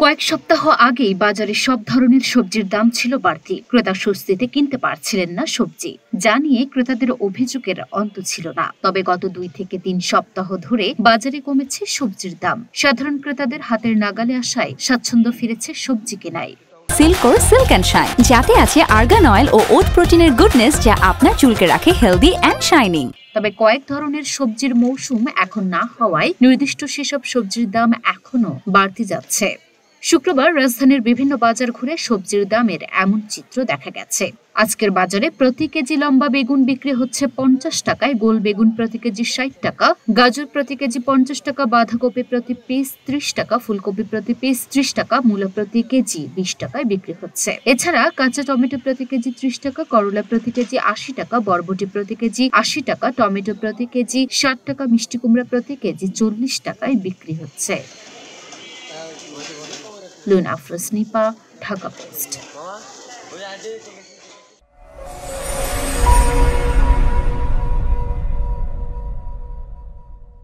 কয়েক সপ্তাহ আগেই বাজারে সব ধরনের সবজির দাম ছিল বাড়তি। ক্রেতা স্বস্তিতে কিনতে পারছিলেন না সবজি, যা নিয়ে ক্রেতাদের অভিযোগের অন্ত ছিল না। তবে গত 2 থেকে 3 সপ্তাহ ধরে বাজারে কমেছে সবজির দাম। সাধারণ ক্রেতাদের হাতের নাগালে আসায় স্বাচ্ছন্দ্য ফিরেছে সবজি কেনায়। সিল্কোর সিল্ক অ্যান্ড শাইন, যাতে আছে আর্গান অয়েল ও ওট প্রোটিনের গুডনেস, যা আপনার চুলকে রাখে হেলদি অ্যান্ড শাইনিং। তবে কয়েক ধরনের সবজির মৌসুম এখন না হওয়ায় নির্দিষ্ট সেসব সবজির দাম এখনো বাড়তে যাচ্ছে। শুক্রবার রাজধানীর বিভিন্ন বাজার ঘুরে সবজির দামের এমন চিত্র দেখা গেছে। আজকের বাজারে প্রতি কেজি লম্বা বেগুন বিক্রি হচ্ছে 50 টাকায়, গোল বেগুন প্রতি কেজি 60 টাকা, গাজর প্রতি কেজি 50 টাকা, বাঁধাকপি প্রতি পিস 30 টাকা, ফুলকপি প্রতি পিস 30 টাকা, মূলা প্রতি কেজি 20 টাকায় বিক্রি হচ্ছে। এছাড়া কাঁচা টমেটো প্রতি কেজি 30 টাকা, করলা প্রতি কেজি 80 টাকা, বরবটি প্রতি কেজি 80 টাকা, টমেটো প্রতি কেজি 60 টাকা, মিষ্টি কুমড়া প্রতি কেজি 40 টাকায় বিক্রি হচ্ছে। লুনা আফরোজ নিপা, ঢাকা পোস্ট।